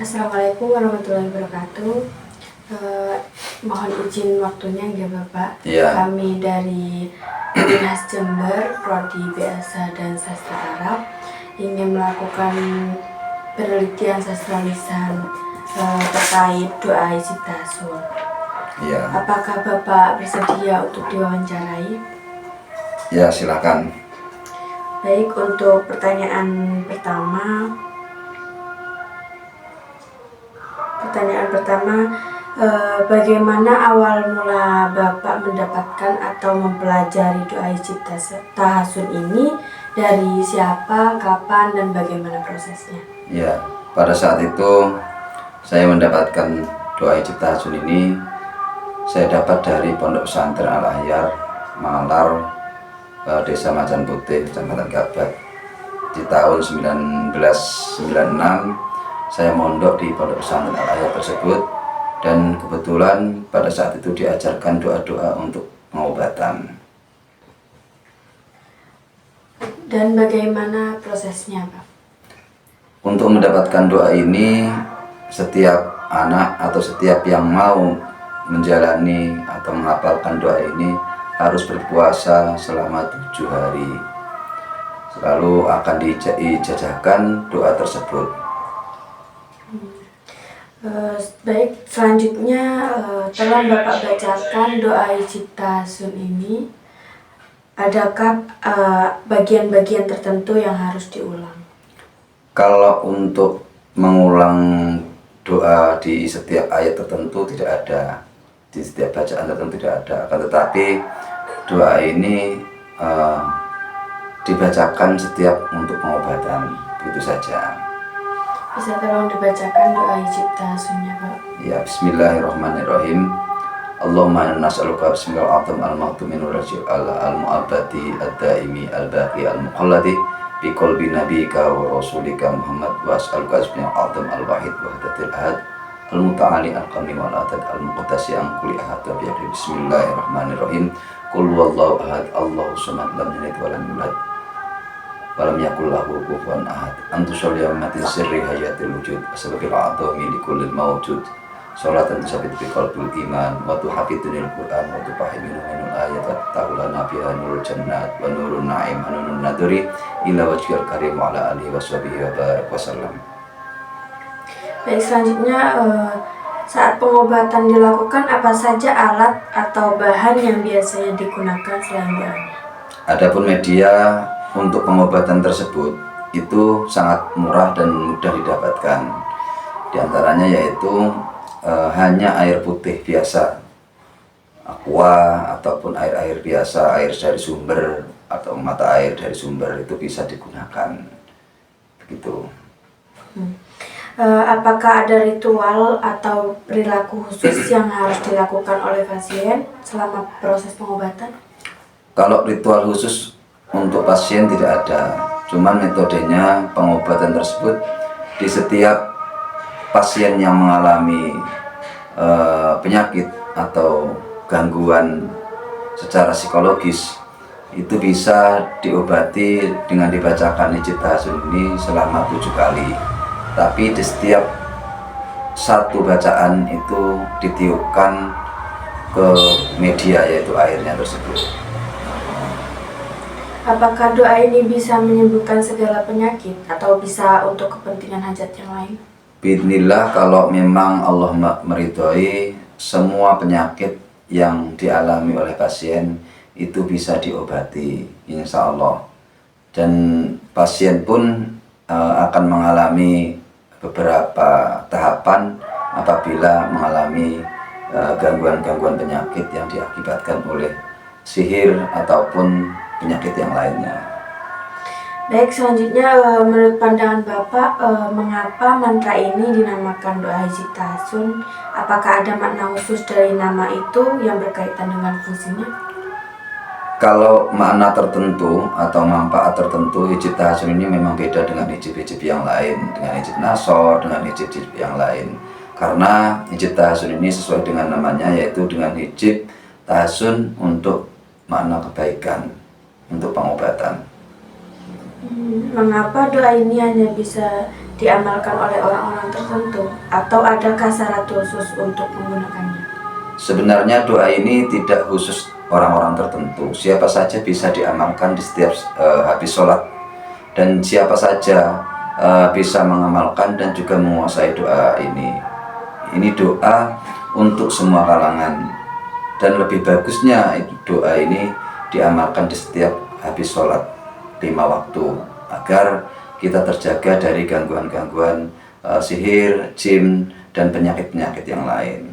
Assalamualaikum warahmatullahi wabarakatuh. Mohon izin waktunya ya Bapak. Iya. Kami dari Dinas Jember, Prodi Bahasa dan Sastra Arab ingin melakukan penelitian sastra lisan terkait doa ijib tasun. Iya. Apakah Bapak bersedia untuk diwawancarai? Ya, silakan. Baik, untuk pertanyaan pertama, bagaimana awal mula Bapak mendapatkan atau mempelajari doa ijib tasun ini? Dari siapa, kapan, dan bagaimana prosesnya? Ya, pada saat itu saya mendapatkan doa ijib tasun ini, saya dapat dari Pondok Pesantren Al-Ahyar, Malar, Desa Macan Putih, Kecamatan Gabat. Di tahun 1996 saya mondok di Pondok Pesantren Al-Ahyar tersebut, dan kebetulan pada saat itu diajarkan doa-doa untuk pengobatan. Dan bagaimana prosesnya, Pak? Untuk mendapatkan doa ini, setiap anak atau setiap yang mau menjalani atau menghafalkan doa ini harus berpuasa selama 7 hari. Selalu akan dijajahkan doa tersebut. Baik, selanjutnya tolong Bapak bacakan doa ijib tasun ini. Adakah bagian-bagian tertentu yang harus diulang? Kalau untuk mengulang doa di setiap ayat tertentu tidak ada, di setiap bacaan tertentu tidak ada. Tetapi doa ini dibacakan setiap untuk pengobatan, begitu saja. Bisa tolong dibacakan doa ijib tasunnya, Pak? Ya, bismillahirrahmanirrahim. Allahumma inna nas'aluka bismillahil azam al-maghtum min rajil al-mu'abbati ad-daimi al-baqi al-muqalladi bi qalbi nabiyyika wa rasulika Muhammad wa as'aluka bismillahil azam al-wahid wahdatil ahad al-muta'ali al-qami wal adad al-muqaddasi an kulli ahad wa bi'aqli. Bismillahirrahmanirrahim. Qul huwallahu ahad, Allahu samad, lam yalid wa lam yulad wa lam yakul lahu kufuwan ahad. Antu sholli amati sirri hayatil wujud asbabil a'dami li kullil mawjud. Sholatan tusabit bi qalbil iman wa tuhafidunil Qur'an wa tufahiminul minul ayat wa ta'ulana biha nurul jannat wa nurun na'im wa nurun naduri ila wajhil karim wa ala alihi wa sahbihi wa barak wa sallam. Baik, selanjutnya saat pengobatan dilakukan, apa saja alat atau bahan yang biasanya digunakan selain doanya? Adapun media untuk pengobatan tersebut itu sangat murah dan mudah didapatkan. Di antaranya yaitu hanya air putih biasa, aqua ataupun air biasa, air dari sumber atau mata air dari sumber itu bisa digunakan. Begitu. Apakah ada ritual atau perilaku khusus yang harus dilakukan oleh pasien selama proses pengobatan? Kalau ritual khusus untuk pasien tidak ada, cuman metodenya pengobatan tersebut di setiap pasien yang mengalami penyakit atau gangguan secara psikologis itu bisa diobati dengan dibacakan ijib tasun ini selama 7 kali. Tapi di setiap satu bacaan itu ditiupkan ke media, yaitu airnya tersebut. Apakah doa ini bisa menyembuhkan segala penyakit atau bisa untuk kepentingan hajat yang lain? Bismillah, kalau memang Allah meridhoi, semua penyakit yang dialami oleh pasien itu bisa diobati, insya Allah. Dan pasien pun akan mengalami beberapa tahapan apabila mengalami gangguan-gangguan penyakit yang diakibatkan oleh sihir ataupun penyakit yang lainnya. Baik, selanjutnya menurut pandangan Bapak, mengapa mantra ini dinamakan doa ijib tasun? Apakah ada makna khusus dari nama itu yang berkaitan dengan fungsinya? Kalau makna tertentu atau manfaat tertentu, ijib tasun ini memang beda dengan ijib-ijib yang lain, dengan ijib nasor, dengan ijib-ijib yang lain. Karena ijib tasun ini sesuai dengan namanya, yaitu dengan ijib tasun untuk makna kebaikan, untuk pengobatan. Mengapa doa ini hanya bisa diamalkan oleh orang-orang tertentu atau adakah syarat khusus untuk menggunakannya? Sebenarnya doa ini tidak khusus orang-orang tertentu. Siapa saja bisa diamalkan di setiap habis sholat, dan siapa saja bisa mengamalkan dan juga menguasai doa ini. Ini doa untuk semua kalangan, dan lebih bagusnya doa ini diamalkan di setiap habis sholat 5 waktu agar kita terjaga dari gangguan-gangguan sihir, jin, dan penyakit-penyakit yang lain.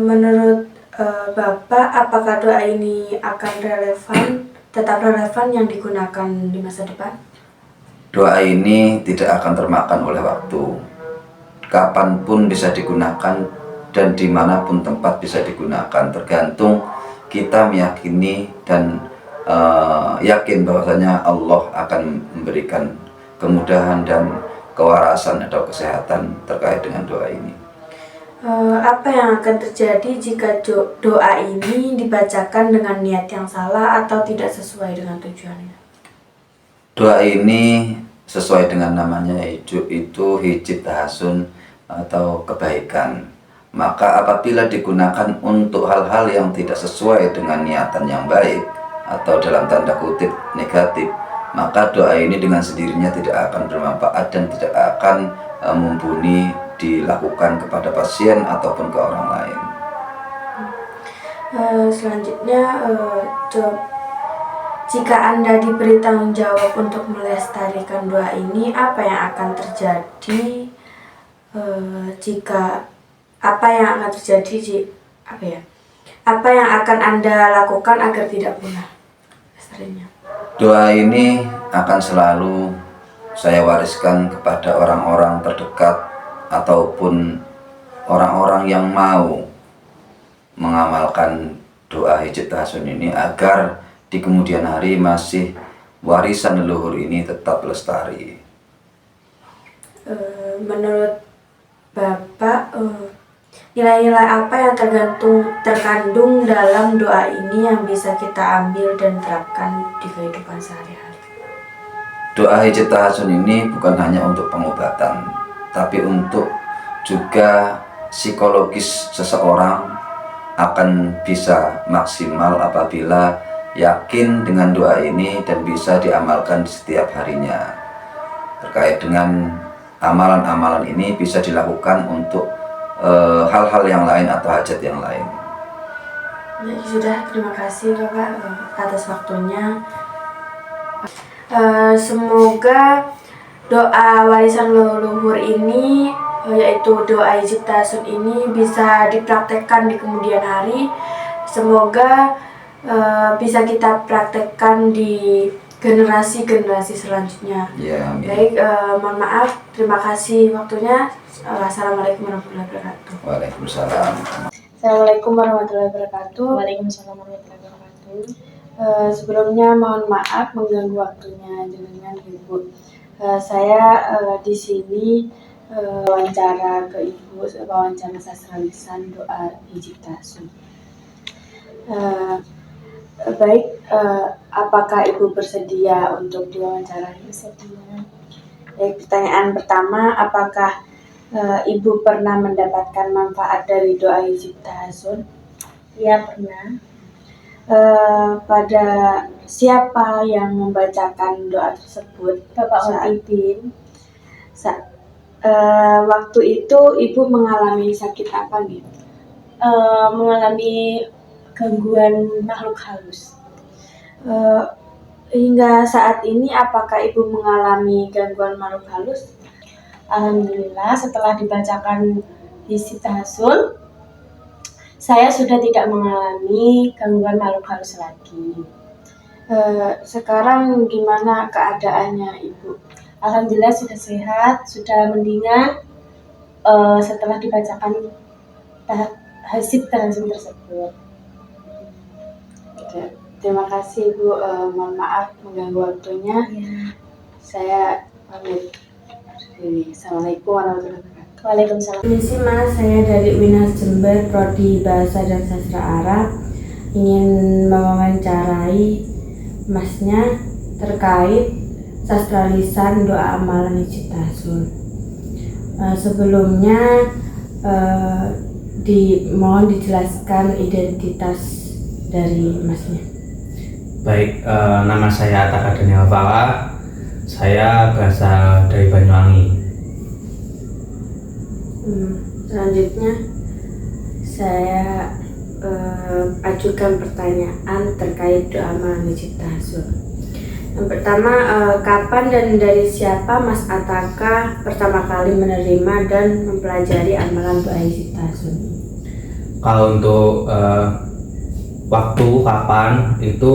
Menurut Bapak, apakah doa ini akan tetap relevan yang digunakan di masa depan? Doa ini tidak akan termakan oleh waktu. Kapanpun bisa digunakan dan dimanapun tempat bisa digunakan, tergantung kita meyakini dan yakin bahwasanya Allah akan memberikan kemudahan dan kewarasan atau kesehatan terkait dengan doa ini. Apa yang akan terjadi jika doa ini dibacakan dengan niat yang salah atau tidak sesuai dengan tujuannya? Doa ini sesuai dengan namanya, itu hijab tahasun atau kebaikan. Maka apabila digunakan untuk hal-hal yang tidak sesuai dengan niatan yang baik atau dalam tanda kutip negatif, maka doa ini dengan sendirinya tidak akan bermanfaat dan tidak akan mumpuni dilakukan kepada pasien ataupun ke orang lain. Selanjutnya, jika Anda diberi tanggung jawab untuk melestarikan doa ini, apa yang akan terjadi? Apa yang akan Anda lakukan agar tidak punah lestarinya? Doa ini akan selalu saya wariskan kepada orang-orang terdekat ataupun orang-orang yang mau mengamalkan doa hijab tahasun ini agar di kemudian hari masih warisan leluhur ini tetap lestari. Menurut Bapak, nilai-nilai apa yang terkandung dalam doa ini yang bisa kita ambil dan terapkan di kehidupan sehari-hari? Doa hijab tahasun ini bukan hanya untuk pengobatan, tapi untuk juga psikologis seseorang akan bisa maksimal apabila yakin dengan doa ini dan bisa diamalkan di setiap harinya. Terkait dengan amalan-amalan ini bisa dilakukan untuk hal-hal yang lain atau hajat yang lain. Ya, sudah, terima kasih Bapak atas waktunya. Semoga doa warisan leluhur ini, yaitu doa hijab tahasun ini, bisa dipraktekkan di kemudian hari. Semoga bisa kita praktekkan di generasi-generasi selanjutnya. Ya, amin. Baik, mohon maaf, terima kasih waktunya. Assalamualaikum warahmatullahi wabarakatuh. Waalaikumsalam. Assalamualaikum warahmatullahi wabarakatuh. Waalaikumsalam warahmatullahi wabarakatuh. Sebelumnya mohon maaf mengganggu waktunya dengan Ibu. Saya di sini wawancara ke Ibu, wawancara sastra lisan doa hijab tahasun. Baik, apakah Ibu bersedia untuk diwawancarai? Bersedia. Baik, pertanyaan pertama, apakah Ibu pernah mendapatkan manfaat dari doa hijab tahasun? Ya, pernah. Pada siapa yang membacakan doa tersebut? Bapak Muhyiddin. Waktu itu Ibu mengalami sakit apa nih? Mengalami gangguan makhluk halus. Hingga saat ini apakah Ibu mengalami gangguan makhluk halus? Alhamdulillah, setelah dibacakan hijab tahasun, saya sudah tidak mengalami gangguan makhluk halus lagi. Sekarang gimana keadaannya Ibu? Alhamdulillah sudah sehat, sudah mendingan setelah dibacakan hijab tahasun tersebut. Terima kasih Ibu, mohon maaf mengganggu waktunya. Ya. Saya pamit. Assalamualaikum warahmatullahi wabarakatuh. Waalaikumsalam. Permisi Mas, saya dari Winas Jember, Prodi Bahasa dan Sastra Arab, ingin mewawancarai Masnya terkait sastra lisan doa amalan Hijitasun. Sebelumnya mohon dijelaskan identitas dari masnya. Baik, nama saya Ataka Daniel Fala. Saya berasal dari Banyuwangi. Selanjutnya saya ajukan pertanyaan terkait doa amalan Hijitasun. Yang pertama, kapan dan dari siapa Mas Ataka pertama kali menerima dan mempelajari amalan doa Hijitasun? Kalau untuk waktu kapan itu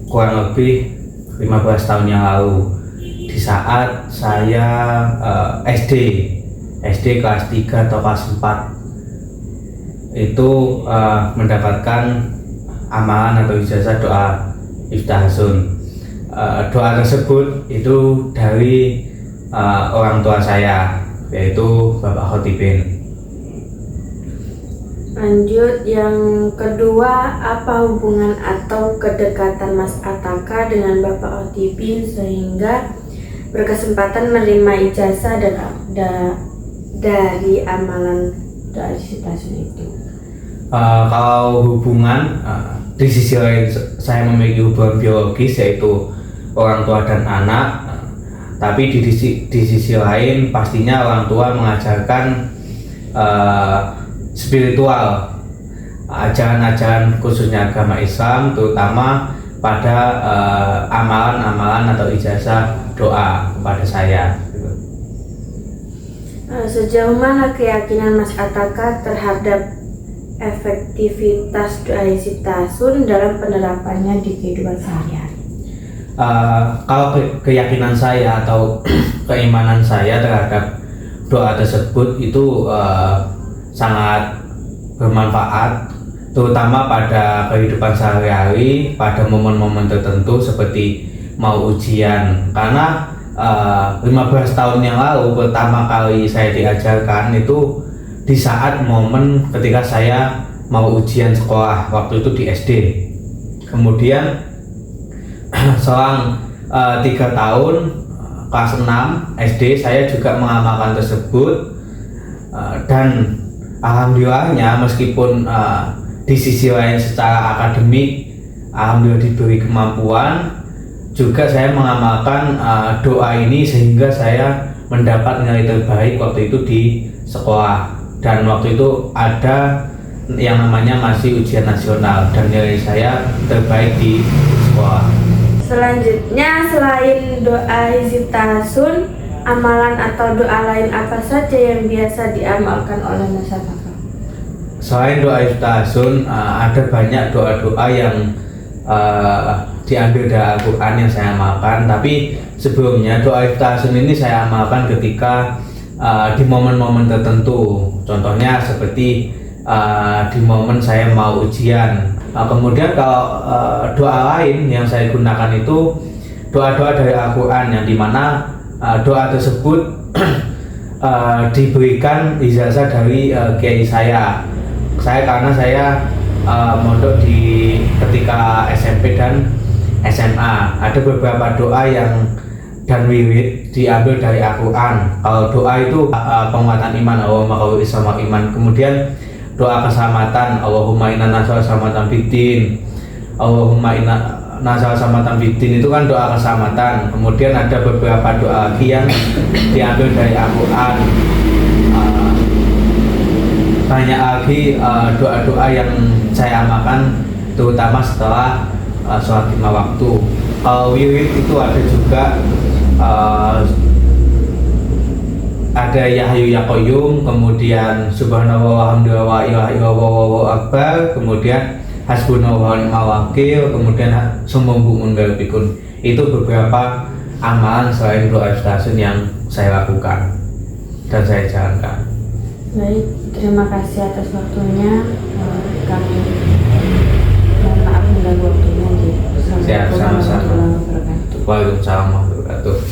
kurang lebih 15 tahun yang lalu, di saat saya SD kelas 3 atau kelas 4 itu mendapatkan amalan atau ijazah doa Hijitasun. Doa tersebut itu dari orang tua saya, yaitu Bapak Khotibin. Lanjut, yang kedua, apa hubungan atau kedekatan Mas Ataka dengan Bapak Khotibin sehingga berkesempatan menerima ijazah dari amalan doa Hijitasun itu? Kalau hubungan, di sisi lain saya memiliki hubungan biologis, yaitu orang tua dan anak, tapi di sisi lain pastinya orang tua mengajarkan spiritual, ajaran-ajaran khususnya agama Islam, terutama pada amalan-amalan atau ijazah doa kepada saya. Sejauh mana keyakinan Mas Ataka terhadap efektivitas doa Hijitasun dalam penerapannya di kehidupan sehari-hari? Kalau keyakinan saya atau keimanan saya terhadap doa tersebut itu sangat bermanfaat, terutama pada kehidupan sehari-hari, pada momen-momen tertentu seperti mau ujian. Karena 15 tahun yang lalu pertama kali saya diajarkan itu di saat momen ketika saya mau ujian sekolah, waktu itu di SD. Kemudian selang 3 tahun kelas 6 SD saya juga mengamalkan tersebut, dan alhamdulillahnya meskipun di sisi lain secara akademik alhamdulillah diberi kemampuan, juga saya mengamalkan doa ini sehingga saya mendapat nilai terbaik waktu itu di sekolah. Dan waktu itu ada yang namanya masih ujian nasional dan nilai saya terbaik di sekolah. Selanjutnya, selain doa Hijitasun, amalan atau doa lain apa saja yang biasa diamalkan oleh Mas Ataka? Selain doa Hijitasun, ada banyak doa-doa yang diambil dari Al-Quran yang saya amalkan. Tapi sebelumnya doa Hijitasun ini saya amalkan ketika di momen-momen tertentu. Contohnya seperti di momen saya mau ujian. Kemudian kalau doa lain yang saya gunakan itu doa-doa dari Al-Quran, yang dimana doa tersebut diberikan ijazah dari kiai saya. Karena saya mondok di ketika SMP dan SMA, ada beberapa doa yang dan wirid diambil dari Al-Quran. Kalau doa itu penguatan iman, Allahumma qawi Islam iman. Kemudian doa keselamatan, Allahumma inna nas'aluka salamatan fiddin, Allahumma inna nas'aluka salamatan fiddin, itu kan doa keselamatan. Kemudian ada beberapa doa lagi yang diambil dari Al-Quran. Banyak lagi doa-doa yang saya amalkan, terutama setelah sholat 5 waktu. Kalau wirid itu ada juga, ada Ya Hayyu Ya Qayyum, kemudian Subhanallah walhamdulillah wa ilaha illallah wallahu akbar, kemudian Hasbunallahu wa ni'mal wakil, kemudian Sumbumun Galbikun. Itu beberapa amalan selain doa Hijitasun yang saya lakukan dan saya jalankan. Baik, terima kasih atas waktunya. Kami mohon maaf mengganggu waktunya. Siap, sama-sama. Warahmatullahi wabarakatuh. Waalaikumsalam warahmatullahi wabarakatuh.